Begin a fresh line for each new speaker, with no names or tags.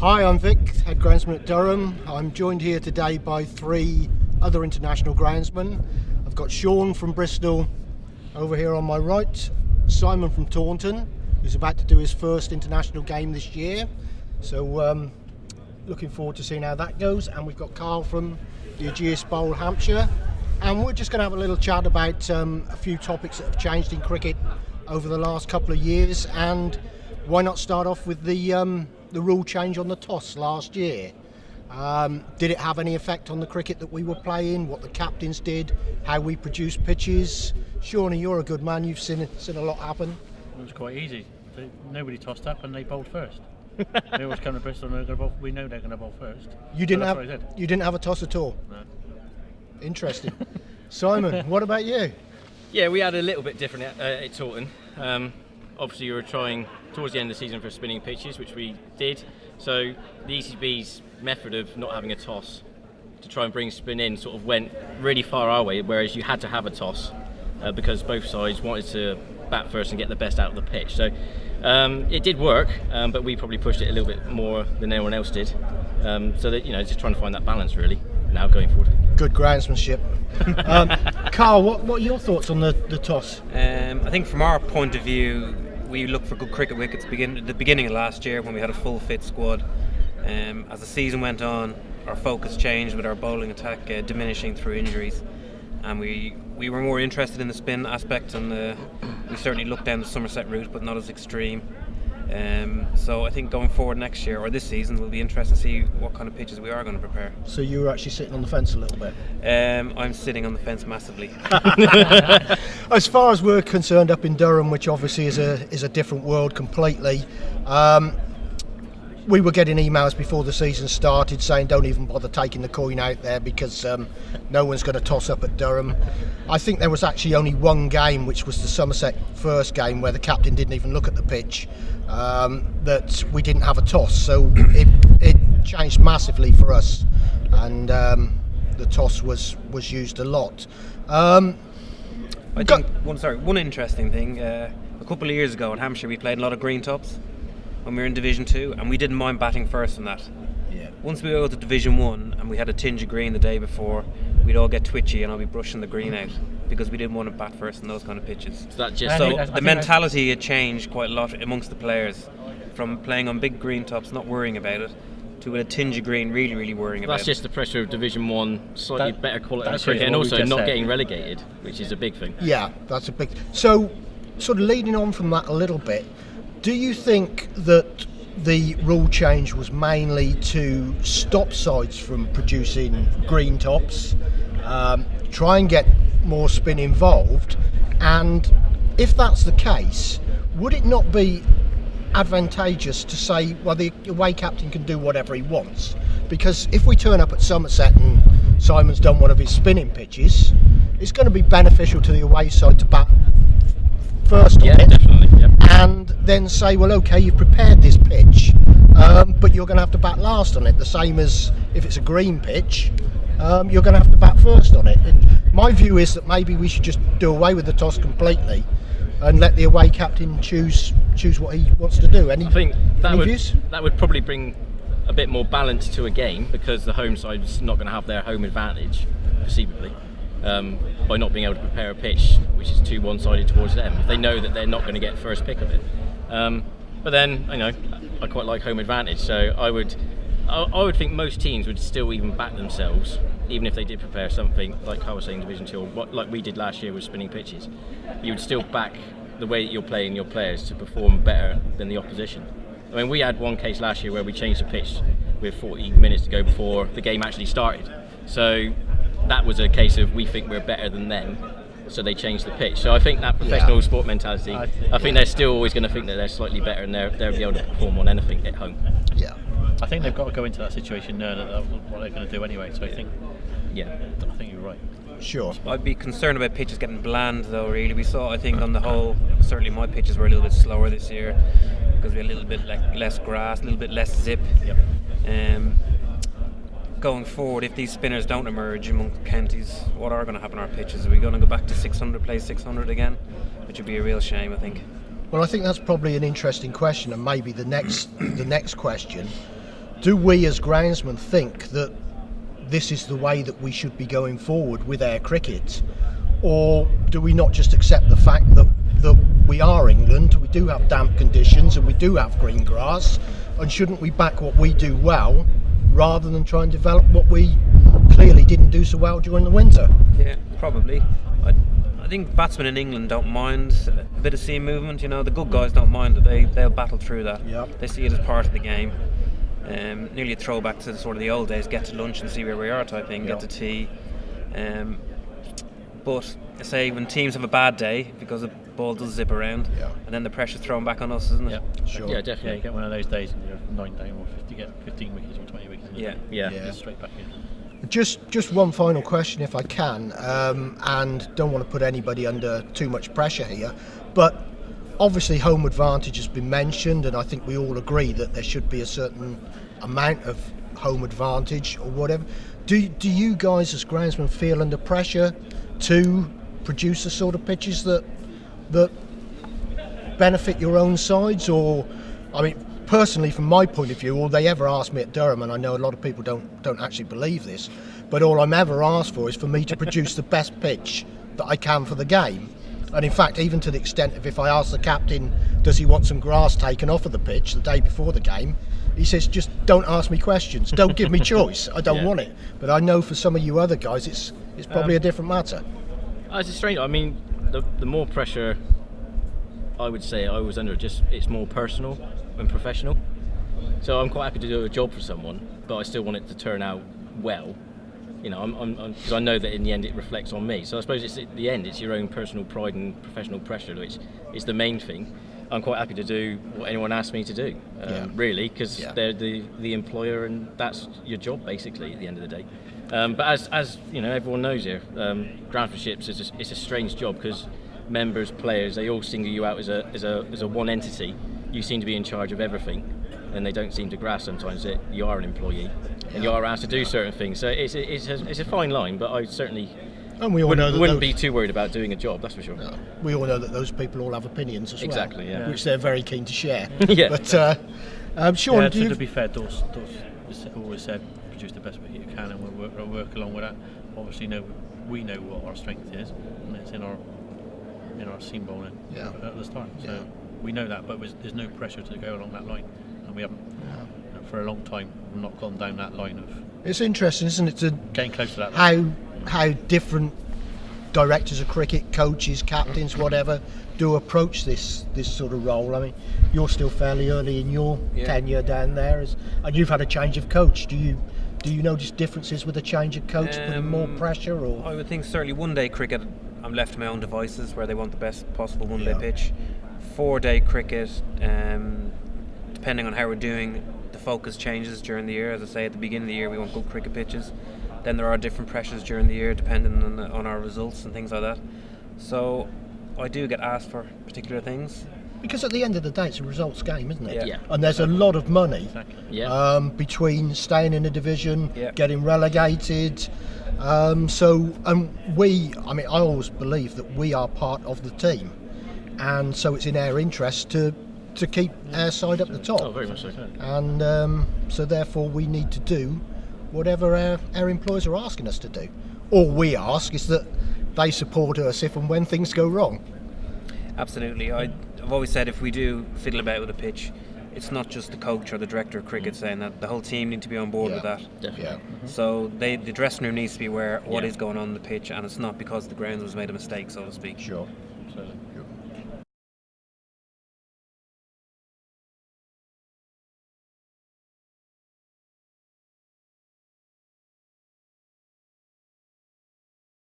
Hi, I'm Vic, head groundsman at Durham. I'm joined here today by 3 other international groundsmen. I've got Sean from Bristol over here on my right, Simon from Taunton, who's about to do his first international game this year. So looking forward to seeing how that goes. And we've got Karl from the Ageas Bowl, Hampshire. And we're just going to have a little chat about a few topics that have changed in cricket over the last couple of years. And why not start off with the rule change on the toss last year? Did it have any effect on the cricket that we were playing, what the captains did, how we produced pitches? Shawnee, you're a good man, you've seen a lot happen.
It was quite easy. Nobody tossed up and they bowled first. They always come to Bristol and they're going to bowl. We know they're going to bowl first.
You didn't have a toss at all?
No.
Interesting. Simon, what about you?
Yeah, we had a little bit different at Taunton. Obviously, you were trying towards the end of the season for spinning pitches, which we did. So the ECB's method of not having a toss to try and bring spin in sort of went really far our way, whereas you had to have a toss because both sides wanted to bat first and get the best out of the pitch. So it did work, but we probably pushed it a little bit more than anyone else did. So that, just trying to find that balance really now going forward.
Good groundsmanship. Karl, what are your thoughts on the toss?
I think from our point of view, we looked for good cricket wickets at the beginning of last year when we had a full fit squad. As the season went on, our focus changed with our bowling attack diminishing through injuries, and we were more interested in the spin aspect, and we certainly looked down the Somerset route, but not as extreme. So I think going forward next year or this season will be interesting to see what kind of pitches we are going to prepare.
So you were actually sitting on the fence a little bit?
I'm sitting on the fence massively.
As far as we're concerned up in Durham, which obviously is a different world completely, we were getting emails before the season started saying don't even bother taking the coin out there because no one's going to toss up at Durham. I think there was actually only one game, which was the Somerset first game, where the captain didn't even look at the pitch, that we didn't have a toss. So it changed massively for us, and the toss was used a lot. I
think one interesting thing, a couple of years ago in Hampshire we played a lot of green tops when we were in Division 2, and we didn't mind batting first in that.
Yeah.
Once we go to Division 1 and we had a tinge of green the day before, we'd all get twitchy and I'll be brushing the green out because we didn't want to bat first in those kind of pitches.
So
the mentality had changed quite a lot amongst the players, from playing on big green tops, not worrying about it, to with a tinge of green really, really worrying about it.
That's just the pressure of Division 1, slightly better quality of cricket, and also not getting relegated, which is a big thing.
Yeah, that's a big... So, sort of leading on from that a little bit, do you think that the rule change was mainly to stop sides from producing green tops, try and get more spin involved? And if that's the case, would it not be advantageous to say, well, the away captain can do whatever he wants? Because if we turn up at Somerset and Simon's done one of his spinning pitches, it's going to be beneficial to the away side to bat first on it.
Definitely. Yep.
And then say, well, okay, you've prepared this pitch, but you're going to have to bat last on it. The same as if it's a green pitch, you're going to have to bat first on it. My view is that maybe we should just do away with the toss completely and let the away captain choose what he wants to do.
I think
views?
that would probably bring a bit more balance to a game, because the home side's not going to have their home advantage, perceivably, by not being able to prepare a pitch which is too one-sided towards them. They know that they're not going to get first pick of it. But then, I quite like home advantage, so I would think most teams would still even back themselves, even if they did prepare something like I was saying, Division 2, or like we did last year with spinning pitches. You would still back the way that you're playing your players to perform better than the opposition. I mean, we had one case last year where we changed the pitch with 40 minutes to go before the game actually started. So that was a case of we think we're better than them, so they changed the pitch. So I think that professional sport mentality, I think they're still always going to think that they're slightly better and they'll be able to perform on anything at home.
Yeah.
I think they've got to go into that situation knowing that that's what they're going to do anyway. So I think you're right.
Sure.
I'd be concerned about pitches getting bland though, really. We saw, I think on the whole, certainly my pitches were a little bit slower this year because we had a little bit less grass, a little bit less zip.
Yep.
Going forward, if these spinners don't emerge among counties, what are going to happen on our pitches? Are we going to go back to 600, play 600 again? Which would be a real shame, I think.
Well, I think that's probably an interesting question, and maybe the next question. do we as groundsmen think that this is the way that we should be going forward with our cricket, or do we not just accept the fact that we are England, we do have damp conditions and we do have green grass, and shouldn't we back what we do well rather than try and develop what we clearly didn't do so well during the winter?
Yeah, probably. I think batsmen in England don't mind a bit of seam movement. You know, the good guys don't mind it. They'll battle through that.
Yep.
They see it as part of the game. Nearly a throwback to sort of the old days. Get to lunch and see where we are type thing.
Yep.
Get to tea. But I say when teams have a bad day, because the ball does zip around,
Yeah.
and then the pressure's thrown back on us, isn't it?
Yeah,
Sure.
Yeah,
Yeah,
definitely.
you get one of those days and you're 9 down, or you get 15 wickets or 20 wickets.
Yeah.
Yeah.
Yeah.
Just straight back in.
Just one final question, if I can, and don't want to put anybody under too much pressure here, but obviously home advantage has been mentioned, and I think we all agree that there should be a certain amount of home advantage or whatever. Do you guys as groundsmen feel under pressure to produce the sort of pitches that benefit your own sides? Or, I mean, personally, from my point of view, all they ever ask me at Durham, and I know a lot of people don't actually believe this, but all I'm ever asked for is for me to produce the best pitch that I can for the game. And in fact, even to the extent of if I ask the captain, does he want some grass taken off of the pitch the day before the game, he says, just don't ask me questions, don't give me choice, I don't
Yeah.
want it. But I know for some of you other guys it's probably a different matter.
It's strange. I mean, the more pressure I would say I was under, just it's more personal and professional. So I'm quite happy to do a job for someone, but I still want it to turn out well. You know, because I know that in the end it reflects on me. So I suppose it's at the end, it's your own personal pride and professional pressure, which is the main thing. I'm quite happy to do what anyone asks me to do, really, because they're the employer, and that's your job basically at the end of the day. But as you know, everyone knows here, groundsmanship is a strange job, because members, players, they all single you out as a one entity. You seem to be in charge of everything, and they don't seem to grasp sometimes that you are an employee and you are asked to do certain things. So it's a fine line, but I certainly
And we all know that
wouldn't be too worried about doing a job, that's for sure.
we all know that those people all have opinions as
Exactly,
well,
yeah.
which they're very keen to share.
Yeah.
But Sean,
Yeah,
do
so
you?
to be fair, Dawes always said produce the best wicket you can, and we'll work along with that. Obviously, we know what our strength is, and it's in our seam bowling at the start. So we know that, but there's no pressure to go along that line, and we haven't for a long time not gone down that line of
It's interesting, isn't it, to
getting close to that line.
how different directors of cricket, coaches, captains, whatever, do approach this sort of role. I mean, you're still fairly early in your tenure down there, and you've had a change of coach. Do you notice differences with a change of coach, putting more pressure? Or
I would think certainly one-day cricket, I'm left to my own devices where they want the best possible one-day pitch. 4-day cricket, depending on how we're doing, the focus changes during the year. As I say, at the beginning of the year we want good cricket pitches. Then there are different pressures during the year depending on our results and things like that. So I do get asked for particular things.
because at the end of the day, it's a results game, isn't it?
Yeah.
And there's a lot of money
Yeah.
between staying in a division,
Yeah.
getting relegated. I always believe that we are part of the team, and so it's in our interest to keep our side up the top.
Oh, very much so.
And so therefore we need to do whatever our employers are asking us to do. All we ask is that they support us if and when things go wrong.
Absolutely. I've always said if we do fiddle about with a pitch, it's not just the coach or the director of cricket saying that. The whole team need to be on board with that.
Definitely.
Yeah.
So the dressing room needs to be aware of what
Yeah.
is going on in the pitch, and it's not because the grounds was made a mistake, so to speak.
Sure.